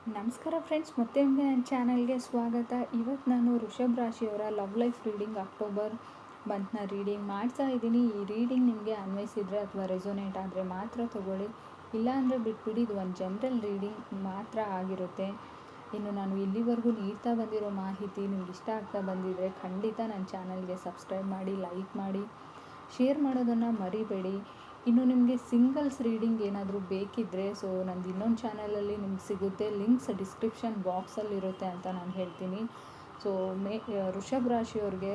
ನಮಸ್ಕಾರ ಫ್ರೆಂಡ್ಸ್, ಮತ್ತೆ ನಿಮಗೆ ನನ್ನ ಚಾನಲ್ಗೆ ಸ್ವಾಗತ. ಇವತ್ತು ನಾನು ವೃಷಭ ರಾಶಿಯವರ ಲವ್ ಲೈಫ್ ರೀಡಿಂಗ್ ಅಕ್ಟೋಬರ್ ಮಂತ್ನ ರೀಡಿಂಗ್ ಮಾಡ್ತಾ ಇದ್ದೀನಿ. ಈ ರೀಡಿಂಗ್ ನಿಮಗೆ ಅನ್ವಯಿಸಿದರೆ ಅಥವಾ ರೆಸೊನೇಟ್ ಆದರೆ ಮಾತ್ರ ತೊಗೊಳ್ಳಿ, ಇಲ್ಲಾಂದರೆ ಬಿಟ್ಬಿಡಿ. ಇದು ಒಂದು ಜನರಲ್ ರೀಡಿಂಗ್ ಮಾತ್ರ ಆಗಿರುತ್ತೆ. ಇನ್ನು ನಾನು ಇಲ್ಲಿವರೆಗೂ ನೀಡ್ತಾ ಬಂದಿರೋ ಮಾಹಿತಿ ನಿಮ್ಗೆ ಇಷ್ಟ ಆಗ್ತಾ ಬಂದಿದ್ದರೆ ಖಂಡಿತ ನನ್ನ ಚಾನಲ್ಗೆ ಸಬ್ಸ್ಕ್ರೈಬ್ ಮಾಡಿ, ಲೈಕ್ ಮಾಡಿ, ಶೇರ್ ಮಾಡೋದನ್ನು ಮರಿಬೇಡಿ. ಇನ್ನು ನಿಮಗೆ ಸಿಂಗಲ್ಸ್ ರೀಡಿಂಗ್ ಏನಾದರೂ ಬೇಕಿದ್ದರೆ ನಂದು ಇನ್ನೊಂದು ಚಾನಲಲ್ಲಿ ನಿಮ್ಗೆ ಸಿಗುತ್ತೆ, ಲಿಂಕ್ಸ್ ಡಿಸ್ಕ್ರಿಪ್ಷನ್ ಬಾಕ್ಸಲ್ಲಿರುತ್ತೆ ಅಂತ ನಾನು ಹೇಳ್ತೀನಿ. ವೃಷಭ ರಾಶಿಯವ್ರಿಗೆ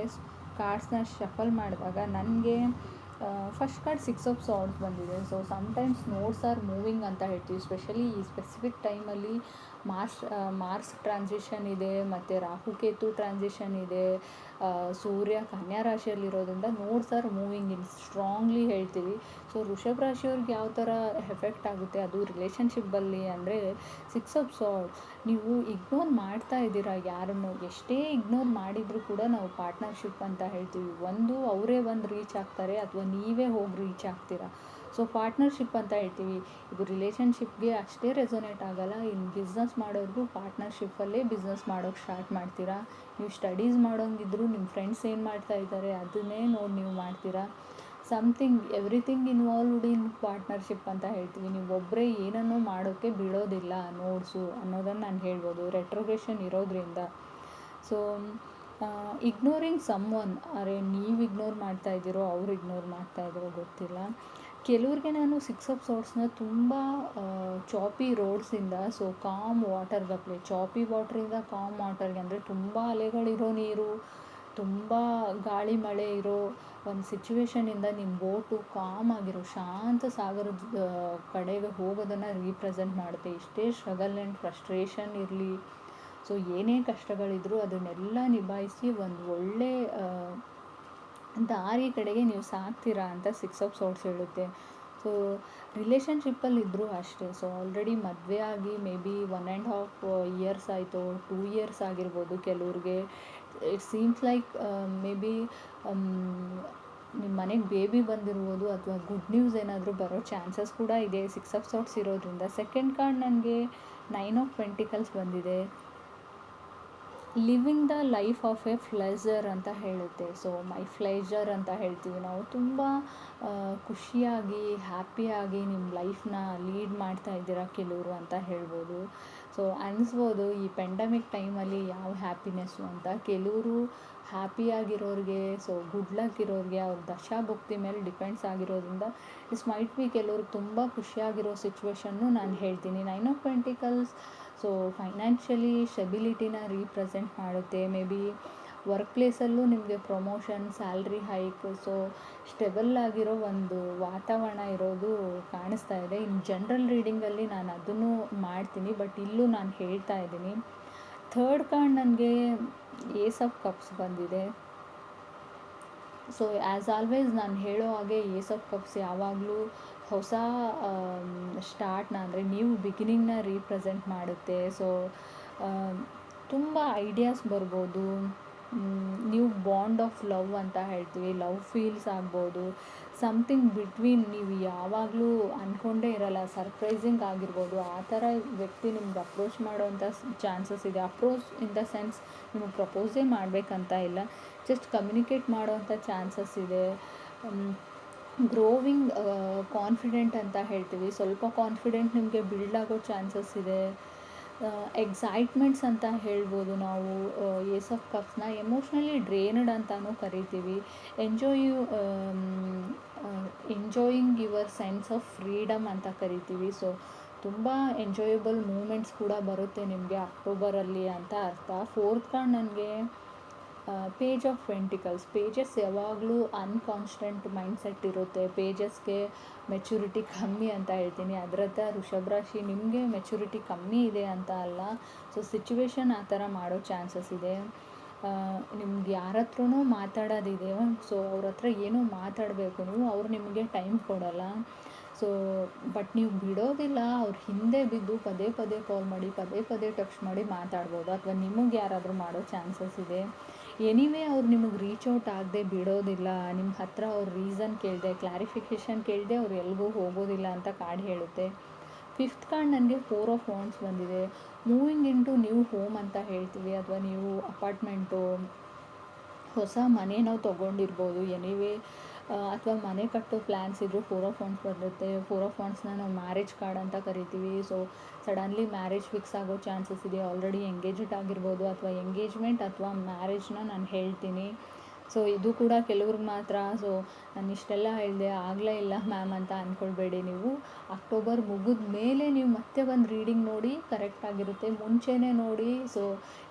ಕಾರ್ಡ್ಸ್ನ ಶಫಲ್ ಮಾಡಿದಾಗ ನನಗೆ ಫಸ್ಟ್ ಕಾರ್ಡ್ 6 ಆಫ್ ಸಾರ್ಡ್ಸ್ ಬಂದಿದೆ. ಸಮ್ಟೈಮ್ಸ್ ನೋಟ್ಸ್ ಆರ್ ಮೂವಿಂಗ್ ಅಂತ ಹೇಳ್ತೀವಿ. ಸ್ಪೆಷಲಿ ಈ ಸ್ಪೆಸಿಫಿಕ್ ಟೈಮಲ್ಲಿ ಮಾರ್ಸ್ ಟ್ರಾನ್ಸಿಷನ್ ಇದೆ, ಮತ್ತು ರಾಹುಕೇತು ಟ್ರಾನ್ಸಿಷನ್ ಇದೆ. ಸೂರ್ಯ ಕನ್ಯಾ ರಾಶಿಯಲ್ಲಿರೋದ್ರಿಂದ notes are moving in strongly ಹೇಳ್ತೀವಿ. ವೃಷಭ ರಾಶಿಯವ್ರಿಗೆ ಯಾವ ಥರ ಎಫೆಕ್ಟ್ ಆಗುತ್ತೆ ಅದು ರಿಲೇಷನ್ಶಿಪ್ಪಲ್ಲಿ ಅಂದರೆ 6 ಆಫ್ ಸಾರ್ಡ್ಸ್. ನೀವು ಇಗ್ನೋರ್ ಮಾಡ್ತಾ ಇದ್ದೀರಾ ಯಾರನ್ನು, ಎಷ್ಟೇ ಇಗ್ನೋರ್ ಮಾಡಿದರೂ ಕೂಡ ನಾವು ಪಾರ್ಟ್ನರ್ಶಿಪ್ ಅಂತ ಹೇಳ್ತೀವಿ. ಅವರೇ ರೀಚ್ ಆಗ್ತಾರೆ ಅಥವಾ ನೀವೇ ಹೋಗಿ ರೀಚ್ ಆಗ್ತೀರಾ. ಪಾರ್ಟ್ನರ್ಶಿಪ್ ಅಂತ ಹೇಳ್ತೀವಿ. ಇದು ರಿಲೇಷನ್ಶಿಪ್ಗೆ ಅಷ್ಟೇ ರೆಸೊನೇಟ್ ಆಗಲ್ಲ. ಇನ್ನು ಬಿಸ್ನೆಸ್ ಮಾಡೋರ್ಗೂ ಪಾರ್ಟ್ನರ್ಶಿಪ್ಪಲ್ಲೇ ಬಿಸ್ನೆಸ್ ಮಾಡೋಕ್ಕೆ ಸ್ಟಾರ್ಟ್ ಮಾಡ್ತೀರಾ. ನೀವು ಸ್ಟಡೀಸ್ ಮಾಡೋಂಗಿದ್ರು ನಿಮ್ಮ ಫ್ರೆಂಡ್ಸ್ ಏನು ಮಾಡ್ತಾ ಇದ್ದಾರೆ ಅದನ್ನೇ ನೋಡಿ ನೀವು ಮಾಡ್ತೀರಾ. ಎವ್ರಿಥಿಂಗ್ ಇನ್ವಾಲ್ವ್ಡ್ ಇನ್ ಪಾರ್ಟ್ನರ್ಶಿಪ್ ಅಂತ ಹೇಳ್ತೀವಿ. ನೀವು ಒಬ್ಬರೇ ಏನನ್ನೂ ಮಾಡೋಕ್ಕೆ ಬಿಡೋದಿಲ್ಲ ನೋಡ್ಸು ಅನ್ನೋದನ್ನು ನಾನು ಹೇಳ್ಬೋದು, ರೆಟ್ರೋಗ್ರೇಷನ್ ಇರೋದ್ರಿಂದ. ಇಗ್ನೋರಿಂಗ್ ಒನ್, ಅರೆ ನೀವು ಇಗ್ನೋರ್ ಮಾಡ್ತಾ ಇದ್ದೀರೋ ಅವ್ರು ಇಗ್ನೋರ್ ಮಾಡ್ತಾ ಇದ್ದೀರೋ ಗೊತ್ತಿಲ್ಲ. ಕೆಲವ್ರಿಗೆ ನಾನು 6 ಆಫ್ ಸಾರ್ಡ್ಸ್ನ ತುಂಬ ಚಾಪಿ ರೋಡ್ಸಿಂದ ಕಾಮ್ ವಾಟರ್ಗೆ ಚಾಪಿ ವಾಟ್ರಿಂದ ಕಾಮ್ ವಾಟರ್ಗೆ, ಅಂದರೆ ತುಂಬ ಅಲೆಗಳಿರೋ ನೀರು, ತುಂಬ ಗಾಳಿ ಮಳೆ ಇರೋ ಒಂದು ಸಿಚುವೇಶನಿಂದ ನಿಮ್ಮ ಬೋಟು ಕಾಮ್ ಆಗಿರೋ ಶಾಂತ ಸಾಗರದ ಕಡೆಗೆ ಹೋಗೋದನ್ನು ರೀಪ್ರೆಸೆಂಟ್ ಮಾಡುತ್ತೆ. ಇಷ್ಟೇ ಸ್ಟ್ರಗಲ್ ಆ್ಯಂಡ್ ಫ್ರಸ್ಟ್ರೇಷನ್ ಇರಲಿ, ಏನೇ ಕಷ್ಟಗಳಿದ್ರೂ ಅದನ್ನೆಲ್ಲ ನಿಭಾಯಿಸಿ ಒಂದು ಒಳ್ಳೆ ದಾರಿ ಕಡೆಗೆ ನೀವು ಸಾಕ್ತೀರಾ ಅಂತ 6 ಆಫ್ ಸಾರ್ಡ್ಸ್ ಹೇಳುತ್ತೆ. ರಿಲೇಷನ್ಶಿಪ್ಪಲ್ಲಿ ಇದ್ದರೂ ಅಷ್ಟೇ. ಆಲ್ರೆಡಿ ಮದುವೆ ಆಗಿ ಮೇ ಬಿ 1.5 ಇಯರ್ಸ್ ಆಯಿತು, 2 ಇಯರ್ಸ್ ಆಗಿರ್ಬೋದು ಕೆಲವ್ರಿಗೆ. It seems like may be ನಿಮ್ಮ ಮನೆಗೆ ಬೇಬಿ ಬಂದಿರ್ಬೋದು ಅಥವಾ ಗುಡ್ ನ್ಯೂಸ್ ಏನಾದರೂ ಬರೋ ಚಾನ್ಸಸ್ ಕೂಡ ಇದೆ 6 ಆಫ್ ಸಾರ್ಡ್ಸ್ ಇರೋದ್ರಿಂದ. ಸೆಕೆಂಡ್ ಕಾರ್ಡ್ ನನಗೆ 9 ಆಫ್ ಪೆಂಟಿಕಲ್ಸ್ ಬಂದಿದೆ. Living the life of A pleasure ಅಂತ ಹೇಳುತ್ತೆ. ಮೈ ಪ್ಲೆಜರ್ ಅಂತ ಹೇಳ್ತೀವಿ ನಾವು. ತುಂಬ ಖುಷಿಯಾಗಿ ಹ್ಯಾಪಿಯಾಗಿ ನಿಮ್ಮ ಲೈಫ್ನ ಲೀಡ್ ಮಾಡ್ತಾ ಇದ್ದೀರಾ ಕೆಲವರು ಅಂತ ಹೇಳ್ಬೋದು. ಅನಿಸ್ಬೋದು ಈ ಪೆಂಡಮಿಕ್ ಟೈಮಲ್ಲಿ ಯಾವ ಹ್ಯಾಪಿನೆಸ್ಸು ಅಂತ. ಕೆಲವರು ಹ್ಯಾಪಿಯಾಗಿರೋರಿಗೆ, ಗುಡ್ ಲಕ್ ಇರೋರಿಗೆ ಅವ್ರ ದಶಾಭುಕ್ತಿ ಮೇಲೆ ಡಿಪೆಂಡ್ಸ್ ಆಗಿರೋದ್ರಿಂದ ಇಸ್ ಮೈಟ್ ಬಿ ಕೆಲವ್ರಿಗೆ ತುಂಬ ಖುಷಿಯಾಗಿರೋ ಸಿಚುವೇಶನ್ನು ನಾನು ಹೇಳ್ತೀನಿ. 9 ಆಫ್ ಪೆಂಟಿಕಲ್ಸ್ ಫೈನಾನ್ಷಿಯಲಿ ಸ್ಟೆಬಿಲಿಟಿನ ರೀಪ್ರೆಸೆಂಟ್ ಮಾಡುತ್ತೆ. ಮೇ ಬಿ ವರ್ಕ್ ಪ್ಲೇಸಲ್ಲೂ ನಿಮಗೆ ಪ್ರಮೋಷನ್, ಸ್ಯಾಲ್ರಿ ಹೈಕ್, ಸ್ಟೆಬಲ್ ಆಗಿರೋ ಒಂದು ವಾತಾವರಣ ಇರೋದು ಕಾಣಿಸ್ತಾ ಇದೆ. ಇನ್ನು ಜನರಲ್ ರೀಡಿಂಗಲ್ಲಿ ನಾನು ಅದನ್ನು ಮಾಡ್ತೀನಿ, ಬಟ್ ಇಲ್ಲೂ ನಾನು ಹೇಳ್ತಾ ಇದ್ದೀನಿ. ಥರ್ಡ್ ಕಾರ್ಡ್ ನನಗೆ ಏಸ್ ಆಫ್ ಕಪ್ಸ್ ಬಂದಿದೆ. ಆ್ಯಸ್ ಆಲ್ವೇಸ್ ನಾನು ಹೇಳೋ ಹಾಗೆ ಏಸ್ ಆಫ್ ಕಪ್ಸ್ ಯಾವಾಗಲೂ ಹೊಸ ಸ್ಟಾರ್ಟ್ನ, ಅಂದರೆ ನ್ಯೂ ಬಿಗಿನಿಂಗ್ನ ರೀಪ್ರೆಸೆಂಟ್ ಮಾಡುತ್ತೆ. ತುಂಬ ಐಡಿಯಾಸ್ ಬರ್ಬೋದು. ನ್ಯೂ ಬಾಂಡ್ ಆಫ್ ಲವ್ ಅಂತ ಹೇಳ್ತೀವಿ. ಲವ್ ಫೀಲ್ಸ್ ಆಗ್ಬೋದು. ಸಮಥಿಂಗ್ ಬಿಟ್ವೀನ್, ನೀವು ಯಾವಾಗಲೂ ಅಂದ್ಕೊಂಡೇ ಇರಲ್ಲ, ಸರ್ಪ್ರೈಸಿಂಗ್ ಆಗಿರ್ಬೋದು. ಆ ಥರ ವ್ಯಕ್ತಿ ನಿಮ್ಗೆ ಅಪ್ರೋಚ್ ಮಾಡೋವಂಥ ಚಾನ್ಸಸ್ ಇದೆ. ಅಪ್ರೋಚ್ ಇನ್ ದ ಸೆನ್ಸ್ ನಿಮಗೆ ಪ್ರಪೋಸೇ ಮಾಡಬೇಕಂತ ಇಲ್ಲ, ಜಸ್ಟ್ ಕಮ್ಯುನಿಕೇಟ್ ಮಾಡೋವಂಥ ಚಾನ್ಸಸ್ ಇದೆ. ಗ್ರೋವಿಂಗ್ ಕಾನ್ಫಿಡೆಂಟ್ ಅಂತ ಹೇಳ್ತೀವಿ. ಸ್ವಲ್ಪ ಕಾನ್ಫಿಡೆಂಟ್ ನಿಮಗೆ ಬಿಲ್ಡ್ ಆಗೋ ಚಾನ್ಸಸ್ ಇದೆ. ಎಕ್ಸೈಟ್ಮೆಂಟ್ಸ್ ಅಂತ ಹೇಳ್ಬೋದು ನಾವು ಏಸ್ ಆಫ್ ಕಪ್ಸ್ನ. ಎಮೋಷ್ನಲಿ ಡ್ರೈನ್ಡ್ ಅಂತಲೂ ಕರಿತೀವಿ. Enjoying your sense of freedom ಅಂತ ಕರಿತೀವಿ. ತುಂಬ ಎಂಜಾಯಬಲ್ ಮೂಮೆಂಟ್ಸ್ ಕೂಡ ಬರುತ್ತೆ ನಿಮಗೆ ಅಕ್ಟೋಬರಲ್ಲಿ ಅಂತ ಅರ್ಥ. ಫೋರ್ತ್ ಕಾರ್ಡ್ ನನಗೆ ಪೇಜ್ ಆಫ್ ಪೆಂಟಿಕಲ್ಸ್. ಪೇಜಸ್ ಯಾವಾಗಲೂ ಅನ್ಕಾನ್ಸ್ಟೆಂಟ್ ಮೈಂಡ್ಸೆಟ್ ಇರುತ್ತೆ. ಪೇಜಸ್ಗೆ ಮೆಚುರಿಟಿ ಕಮ್ಮಿ ಅಂತ ಹೇಳ್ತೀನಿ. ಅದರತ್ತ ವೃಷಭ ರಾಶಿ ನಿಮಗೆ ಮೆಚುರಿಟಿ ಕಮ್ಮಿ ಇದೆ ಅಂತ ಅಲ್ಲ, ಸಿಚುವೇಶನ್ ಆ ಥರ ಮಾಡೋ ಚಾನ್ಸಸ್ ಇದೆ. ನಿಮ್ಗೆ ಯಾರ ಹತ್ರನೂ ಮಾತಾಡೋದಿದೆ, ಅವ್ರ ಹತ್ರ ಏನೋ ಮಾತಾಡಬೇಕು ನೀವು, ಅವ್ರು ನಿಮಗೆ ಟೈಮ್ ಕೊಡೋಲ್ಲ. ಬಟ್ ನೀವು ಬಿಡೋದಿಲ್ಲ. ಅವ್ರ ಹಿಂದೆ ಬಿದ್ದು ಪದೇ ಪದೇ ಕಾಲ್ ಮಾಡಿ, ಪದೇ ಪದೇ ಟೆಕ್ಸ್ಟ್ ಮಾಡಿ ಮಾತಾಡ್ಬೋದು, ಅಥವಾ ನಿಮಗೆ ಯಾರಾದರೂ ಮಾಡೋ ಚಾನ್ಸಸ್ ಇದೆ. ಎನಿವೇ ಅವ್ರು ನಿಮಗೆ ರೀಚ್ ಔಟ್ ಆಗದೆ ಬಿಡೋದಿಲ್ಲ. ನಿಮ್ಮ ಹತ್ರ ಅವ್ರ ರೀಸನ್ ಕೇಳಿದೆ, ಕ್ಲಾರಿಫಿಕೇಷನ್ ಕೇಳಿದೆ ಅವ್ರು ಎಲ್ಗೂ ಹೋಗೋದಿಲ್ಲ ಅಂತ ಕಾರ್ಡ್ ಹೇಳುತ್ತೆ. ಫಿಫ್ತ್ ಕಾರ್ಡ್ ನನಗೆ 4 ಆಫ್ ವಾಂಡ್ಸ್ ಬಂದಿದೆ. ಮೂವಿಂಗ್ ಇಂಟು ನ್ಯೂ ಹೋಮ್ ಅಂತ ಹೇಳ್ತೀವಿ, ಅಥವಾ ನ್ಯೂ ಅಪಾರ್ಟ್ಮೆಂಟು, ಹೊಸ ಮನೆ ನಾವು ತೊಗೊಂಡಿರ್ಬೋದು ಎನಿವೇ, ಅಥವಾ ಮನೆ ಕಟ್ಟೋ ಪ್ಲ್ಯಾನ್ಸ್ ಇದ್ದರೂ 4 ಆಫ್ ವಾಂಡ್ಸ್ ಬರುತ್ತೆ. 4 ಆಫ್ ವಾಂಡ್ಸ್ನ ನಾವು ಮ್ಯಾರೇಜ್ ಕಾರ್ಡ್ ಅಂತ ಕರಿತೀವಿ. ಸೊ ಸಡನ್ಲಿ ಮ್ಯಾರೇಜ್ ಫಿಕ್ಸ್ ಆಗೋ ಚಾನ್ಸಸ್ ಇದೆ. ಆಲ್ರೆಡಿ ಎಂಗೇಜ್ಡ್ ಆಗಿರ್ಬೋದು, ಅಥವಾ ಎಂಗೇಜ್ಮೆಂಟ್ ಅಥವಾ ಮ್ಯಾರೇಜ್ನ ನಾನು ಹೇಳ್ತೀನಿ. ಸೊ ಇದು ಕೂಡ ಕೆಲವ್ರಿಗೆ ಮಾತ್ರ. ಸೊ ನಾನು ಇಷ್ಟೆಲ್ಲ ಹೇಳಿದೆ, ಆಗಲೇ ಇಲ್ಲ ಮ್ಯಾಮ್ ಅಂತ ಅಂದ್ಕೊಳ್ಬೇಡಿ. ನೀವು ಅಕ್ಟೋಬರ್ ಮುಗಿದ ಮೇಲೆ ನೀವು ಮತ್ತೆ ಒಂದು ರೀಡಿಂಗ್ ನೋಡಿ, ಕರೆಕ್ಟಾಗಿರುತ್ತೆ. ಮುಂಚೆನೇ ನೋಡಿ, ಸೊ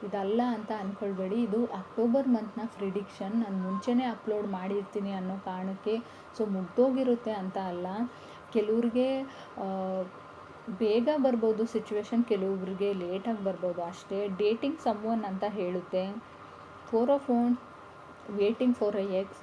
ಇದಲ್ಲ ಅಂತ ಅಂದ್ಕೊಳ್ಬೇಡಿ. ಇದು ಅಕ್ಟೋಬರ್ ಮಂತ್ನ ಪ್ರಿಡಿಕ್ಷನ್. ನಾನು ಮುಂಚೆನೇ ಅಪ್ಲೋಡ್ ಮಾಡಿರ್ತೀನಿ ಅನ್ನೋ ಕಾರಣಕ್ಕೆ, ಸೊ ಮುಗ್ದೋಗಿರುತ್ತೆ ಅಂತ ಅಲ್ಲ. ಕೆಲವ್ರಿಗೆ ಬೇಗ ಬರ್ಬೋದು ಸಿಚುವೇಶನ್, ಕೆಲವ್ರಿಗೆ ಲೇಟಾಗಿ ಬರ್ಬೋದು ಅಷ್ಟೇ. ಡೇಟಿಂಗ್ ಸಮ್ವನ್ ಅಂತ ಹೇಳುತ್ತೆ. 4 of wands waiting for a ex,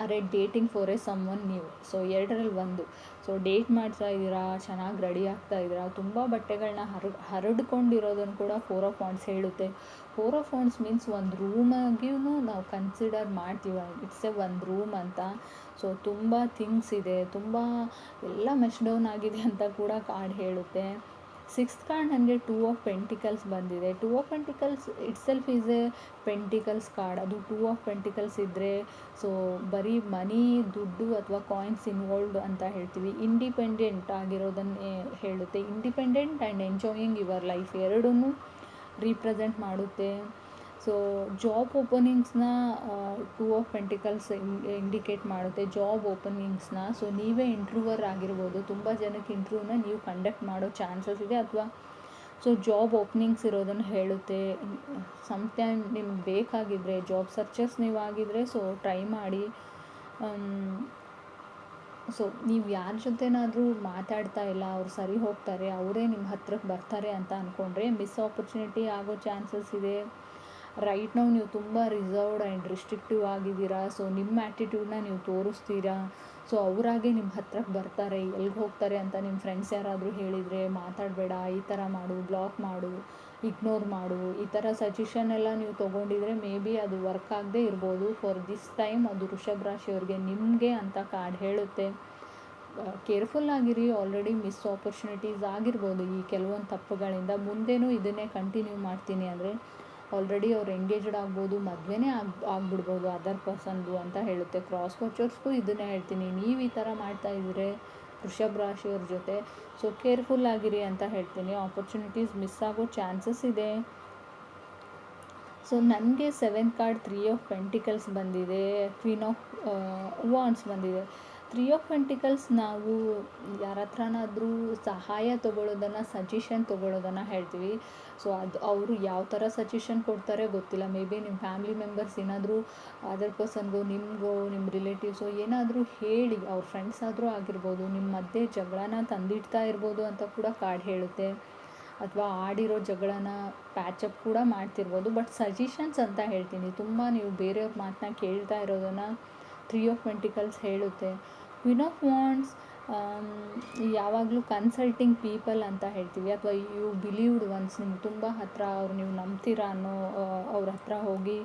or dating for a someone new. So ಎರಡರಲ್ಲಿ ಒಂದು. ಸೊ ಡೇಟ್ ಮಾಡ್ತಾ ಇದ್ದೀರಾ, ಚೆನ್ನಾಗಿ ರೆಡಿ ಆಗ್ತಾ ಇದ್ದೀರಾ, ತುಂಬ ಬಟ್ಟೆಗಳನ್ನ ಹರಡ್ಕೊಂಡಿರೋದನ್ನು ಕೂಡ 4 ಆಫ್ ವಾಂಡ್ಸ್ ಹೇಳುತ್ತೆ. 4 ಆಫ್ ವಾಂಡ್ಸ್ ಮೀನ್ಸ್ ಒಂದು ರೂಮಾಗಿಯೂ ನಾವು ಕನ್ಸಿಡರ್ ಮಾಡ್ತೀವಿ, ಇಟ್ಸ್ ಎ ಒಂದು ರೂಮ್ ಅಂತ. ಸೊ ತುಂಬ ಥಿಂಗ್ಸ್ ಇದೆ, ತುಂಬ ಎಲ್ಲ ಮೆಶ್ ಡೌನ್ ಆಗಿದೆ ಅಂತ ಕೂಡ ಕಾರ್ಡ್ ಹೇಳುತ್ತೆ. 6th ಕಾರ್ಡ್ ನನಗೆ 2 ಆಫ್ ಪೆಂಟಿಕಲ್ಸ್ ಬಂದಿದೆ. 2 of pentacles it self is A pentacles card. ಅದು 2 ಆಫ್ ಪೆಂಟಿಕಲ್ಸ್ ಇದ್ದರೆ ಸೊ ಬರೀ ಮನಿ, ದುಡ್ಡು ಅಥವಾ ಕಾಯಿನ್ಸ್ ಇನ್ವಾಲ್ವ್ಡ್ ಅಂತ ಹೇಳ್ತೀವಿ. ಇಂಡಿಪೆಂಡೆಂಟ್ ಆಗಿರೋದನ್ನೇ ಹೇಳುತ್ತೆ. Independent and enjoying your life ಎರಡನ್ನೂ ರೀಪ್ರೆಸೆಂಟ್ ಮಾಡುತ್ತೆ. ಸೊ ಜಾಬ್ ಓಪನಿಂಗ್ಸ್ನ 2 ಆಫ್ ಪೆಂಟಿಕಲ್ಸ್ ಇಂಡಿಕೇಟ್ ಮಾಡುತ್ತೆ, ಜಾಬ್ ಓಪನಿಂಗ್ಸ್ನ. ಸೊ ನೀವೇ ಇಂಟ್ರೂವರ್ ಆಗಿರ್ಬೋದು, ತುಂಬ ಜನಕ್ಕೆ ಇಂಟ್ರೂವ್ನ ನೀವು ಕಂಡಕ್ಟ್ ಮಾಡೋ ಚಾನ್ಸಸ್ ಇದೆ, ಅಥವಾ ಸೊ ಜಾಬ್ ಓಪನಿಂಗ್ಸ್ ಇರೋದನ್ನು ಹೇಳುತ್ತೆ. ಸಮ್ಟೈಮ್ ನಿಮ್ಗೆ ಬೇಕಾಗಿದ್ದರೆ, ಜಾಬ್ ಸರ್ಚರ್ಸ್ ನೀವು ಆಗಿದ್ದರೆ ಸೊ ಟ್ರೈ ಮಾಡಿ. ಸೊ ನೀವು ಯಾರ ಜೊತೆನಾದರೂ ಮಾತಾಡ್ತಾ ಇಲ್ಲ, ಅವ್ರು ಸರಿ ಹೋಗ್ತಾರೆ, ಅವರೇ ನಿಮ್ಮ ಹತ್ರಕ್ಕೆ ಬರ್ತಾರೆ ಅಂತ ಅಂದ್ಕೊಂಡ್ರೆ ಮಿಸ್ ಆಪರ್ಚುನಿಟಿ ಆಗೋ ಚಾನ್ಸಸ್ ಇದೆ. ರೈಟ್ ನಾವು ನೀವು ತುಂಬ ರಿಸರ್ವ್ಡ್ ಆ್ಯಂಡ್ ರಿಸ್ಟ್ರಿಕ್ಟಿವ್ ಆಗಿದ್ದೀರಾ. ಸೊ ನಿಮ್ಮ ಆ್ಯಟಿಟ್ಯೂಡ್ನ ನೀವು ತೋರಿಸ್ತೀರಾ. ಸೊ ಅವರಾಗೆ ನಿಮ್ಮ ಹತ್ರಕ್ಕೆ ಬರ್ತಾರೆ. ಎಲ್ಲಿಗೆ ಹೋಗ್ತಾರೆ ಅಂತ ನಿಮ್ಮ ಫ್ರೆಂಡ್ಸ್ ಯಾರಾದರೂ ಹೇಳಿದರೆ, ಮಾತಾಡಬೇಡ, ಈ ಥರ ಮಾಡು, ಬ್ಲಾಕ್ ಮಾಡು, ಇಗ್ನೋರ್ ಮಾಡು, ಈ ಥರ ಸಜೆಷನ್ ಎಲ್ಲ ನೀವು ತೊಗೊಂಡಿದ್ರೆ ಮೇ ಬಿ ಅದು ವರ್ಕ್ ಆಗದೆ ಇರ್ಬೋದು. ಫಾರ್ ದಿಸ್ ಟೈಮ್ ಅದು ವೃಷಭ ರಾಶಿಯವ್ರಿಗೆ ನಿಮಗೆ ಅಂತ ಕಾರ್ಡ್ ಹೇಳುತ್ತೆ. ಕೇರ್ಫುಲ್ ಆಗಿರಿ. ಆಲ್ರೆಡಿ ಮಿಸ್ ಆಪರ್ಚುನಿಟೀಸ್ ಆಗಿರ್ಬೋದು ಈ ಕೆಲವೊಂದು ತಪ್ಪುಗಳಿಂದ. ಮುಂದೇನೂ ಇದನ್ನೇ ಕಂಟಿನ್ಯೂ ಮಾಡ್ತೀನಿ ಅಂದರೆ ಆಲ್ರೆಡಿ ಅವ್ರು ಎಂಗೇಜ್ಡ್ ಆಗ್ಬೋದು, ಮದುವೆನೇ ಆಗ್ಬಿಡ್ಬೋದು ಅದರ್ ಪರ್ಸನ್ದು ಅಂತ ಹೇಳುತ್ತೆ. ಕ್ರಾಸ್ ವಾಚರ್ಸ್ಗೂ ಇದನ್ನೇ ಹೇಳ್ತೀನಿ, ನೀವು ಈ ಥರ ಮಾಡ್ತಾ ಇದ್ದರೆ ವೃಷಭ ರಾಶಿಯವ್ರ ಜೊತೆ ಸೊ ಕೇರ್ಫುಲ್ ಆಗಿರಿ ಅಂತ ಹೇಳ್ತೀನಿ. ಆಪರ್ಚುನಿಟೀಸ್ ಮಿಸ್ ಆಗೋ ಚಾನ್ಸಸ್ ಇದೆ. ಸೊ ನನಗೆ 7th ಕಾರ್ಡ್ 3 ಆಫ್ ಪೆಂಟಿಕಲ್ಸ್ ಬಂದಿದೆ, ಕ್ವೀನ್ ಆಫ್ ವಾಂಡ್ಸ್ ಬಂದಿದೆ. 3 ಆಫ್ ಪೆಂಟಿಕಲ್ಸ್ ನಾವು ಯಾರ ಹತ್ರನಾದರೂ ಸಹಾಯ ತೊಗೊಳ್ಳೋದನ್ನು, ಸಜೆಷನ್ ತೊಗೊಳ್ಳೋದನ್ನು ಹೇಳ್ತೀವಿ. ಸೊ ಅದು ಅವರು ಯಾವ ಥರ ಸಜೆಷನ್ ಕೊಡ್ತಾರೆ ಗೊತ್ತಿಲ್ಲ. ಮೇ ಬಿ ನಿಮ್ಮ ಫ್ಯಾಮಿಲಿ ಮೆಂಬರ್ಸ್ ಏನಾದರೂ ಅದರ್ ಪರ್ಸನ್ಗೋ, ನಿಮಗೋ, ನಿಮ್ಮ ರಿಲೇಟಿವ್ಸೋ ಏನಾದರೂ ಹೇಳಿ, ಅವ್ರ ಫ್ರೆಂಡ್ಸ್ ಆದರೂ ಆಗಿರ್ಬೋದು, ನಿಮ್ಮ ಮಧ್ಯೆ ಜಗಳನ ತಂದಿಡ್ತಾ ಇರ್ಬೋದು ಅಂತ ಕೂಡ ಕಾರ್ಡ್ ಹೇಳುತ್ತೆ. ಅಥವಾ ಆಡಿರೋ ಜಗಳನ ಪ್ಯಾಚಪ್ ಕೂಡ ಮಾಡ್ತಿರ್ಬೋದು. ಬಟ್ ಸಜೆಷನ್ಸ್ ಅಂತ ಹೇಳ್ತೀನಿ, ತುಂಬ ನೀವು ಬೇರೆಯವ್ರ ಮಾತನ್ನ ಕೇಳ್ತಾ ಇರೋದನ್ನು 3 ಆಫ್ ಪೆಂಟಿಕಲ್ಸ್ ಹೇಳುತ್ತೆ. ಕ್ವೀನ್ ಆಫ್ ವಾಂಡ್ಸ್ ಯಾವಾಗಲೂ ಕನ್ಸಲ್ಟಿಂಗ್ ಪೀಪಲ್ ಅಂತ ಹೇಳ್ತೀವಿ, ಅಥವಾ ಯು ಬಿಲೀವ್ಡ್ ಒನ್ಸ್, ನಿಮ್ಗೆ ತುಂಬ ಹತ್ರ ಅವ್ರು ನೀವು ನಂಬ್ತೀರಾ ಅನ್ನೋ ಅವ್ರ ಹತ್ರ ಹೋಗಿ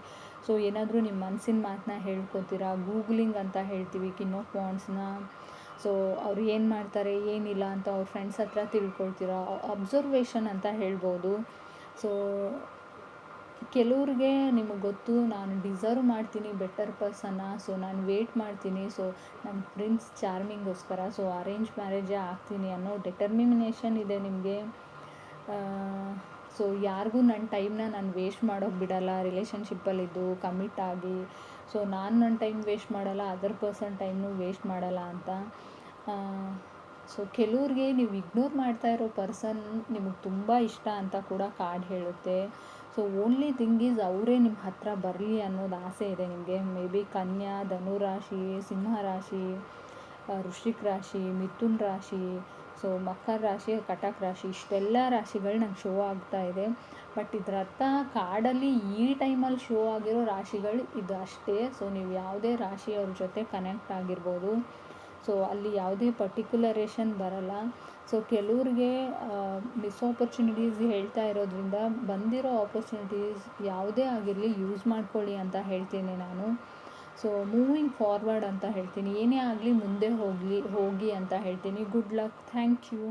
ಸೊ ಏನಾದರೂ ನಿಮ್ಮ ಮನಸ್ಸಿನ ಮಾತನ್ನ ಹೇಳ್ಕೊತೀರಾ. ಗೂಗ್ಲಿಂಗ್ ಅಂತ ಹೇಳ್ತೀವಿ ಕ್ವೀನ್ ಆಫ್ ವಾಂಡ್ಸ್ನ. ಸೊ ಅವ್ರು ಏನು ಮಾಡ್ತಾರೆ ಏನಿಲ್ಲ ಅಂತ ಅವ್ರ ಫ್ರೆಂಡ್ಸ್ ಹತ್ರ ತಿಳ್ಕೊಳ್ತೀರಾ. ಅಬ್ಸರ್ವೇಷನ್ ಅಂತ ಹೇಳ್ಬೋದು. ಸೊ ಕೆಲವ್ರಿಗೆ ನಿಮಗೆ ಗೊತ್ತು, ನಾನು ಡಿಸರ್ವ್ ಮಾಡ್ತೀನಿ ಬೆಟರ್ ಪರ್ಸನ್ನ, ಸೊ ನಾನು ವೇಟ್ ಮಾಡ್ತೀನಿ, ಸೊ ನನ್ನ ಪ್ರಿನ್ಸ್ ಚಾರ್ಮಿಂಗೋಸ್ಕರ, ಸೊ ಅರೇಂಜ್ ಮ್ಯಾರೇಜೇ ಆಗ್ತೀನಿ ಅನ್ನೋ ಡೆಟರ್ಮಿನೇಷನ್ ಇದೆ ನಿಮಗೆ. ಸೊ ಯಾರಿಗೂ ನನ್ನ ಟೈಮ್ನ ನಾನು ವೇಸ್ಟ್ ಮಾಡೋಕ್ಕೆ ಬಿಡಲ್ಲ. ರಿಲೇಷನ್ಶಿಪ್ಪಲ್ಲಿದ್ದು ಕಮಿಟ್ ಆಗಿ, ಸೊ ನಾನು ನನ್ನ ಟೈಮ್ ವೇಸ್ಟ್ ಮಾಡಲ್ಲ, ಅದರ್ ಪರ್ಸನ್ ಟೈಮ್ನು ವೇಸ್ಟ್ ಮಾಡಲ್ಲ ಅಂತ. ಸೊ ಕೆಲವ್ರಿಗೆ ನೀವು ಇಗ್ನೋರ್ ಮಾಡ್ತಾ ಇರೋ ಪರ್ಸನ್ ನಿಮಗೆ ತುಂಬ ಇಷ್ಟ ಅಂತ ಕೂಡ ಕಾರ್ಡ್ ಹೇಳುತ್ತೆ. ಸೊ ಓನ್ಲಿ ಥಿಂಗ್ ಈಸ್ ಅವರೇ ನಿಮ್ಮ ಹತ್ರ ಬರಲಿ ಅನ್ನೋದು ಆಸೆ ಇದೆ ನಿಮಗೆ. ಮೇ ಬಿ ಕನ್ಯಾ, ಧನುರಾಶಿ, ಸಿಂಹ ರಾಶಿ, ವೃಶ್ಚಿಕ ರಾಶಿ, ಮಿಥುನ್ ರಾಶಿ, ಸೊ ಮಕರ ರಾಶಿ, ಕಟಕ ರಾಶಿ, ಇಷ್ಟೆಲ್ಲ ರಾಶಿಗಳು ನಂಗೆ ಶೋ ಆಗ್ತಾ ಇದೆ. ಬಟ್ ಇದರ ಅರ್ಥ ಕಾರ್ಡಲ್ಲಿ ಈ ಟೈಮಲ್ಲಿ ಶೋ ಆಗಿರೋ ರಾಶಿಗಳು ಇದು ಅಷ್ಟೇ. ಸೊ ನೀವು ಯಾವುದೇ ರಾಶಿಯವ್ರ ಜೊತೆ ಕನೆಕ್ಟ್ ಆಗಿರ್ಬೋದು. ಸೊ ಅಲ್ಲಿ ಯಾವುದೇ ಪರ್ಟಿಕ್ಯುಲರೇಷನ್ ಬರಲ್ಲ. ಸೊ ಕೆಲವ್ರಿಗೆ ಮಿಸ್ ಆಪರ್ಚುನಿಟೀಸ್ ಹೇಳ್ತಾ ಇರೋದ್ರಿಂದ ಬಂದಿರೋ ಆಪರ್ಚುನಿಟೀಸ್ ಯಾವುದೇ ಆಗಿರಲಿ ಯೂಸ್ ಮಾಡ್ಕೊಳ್ಳಿ ಅಂತ ಹೇಳ್ತೀನಿ ನಾನು. ಸೊ ಮೂವಿಂಗ್ ಫಾರ್ವರ್ಡ್ ಅಂತ ಹೇಳ್ತೀನಿ, ಏನೇ ಆಗಲಿ ಮುಂದೆ ಹೋಗಿ ಅಂತ ಹೇಳ್ತೀನಿ. Good luck, thank you.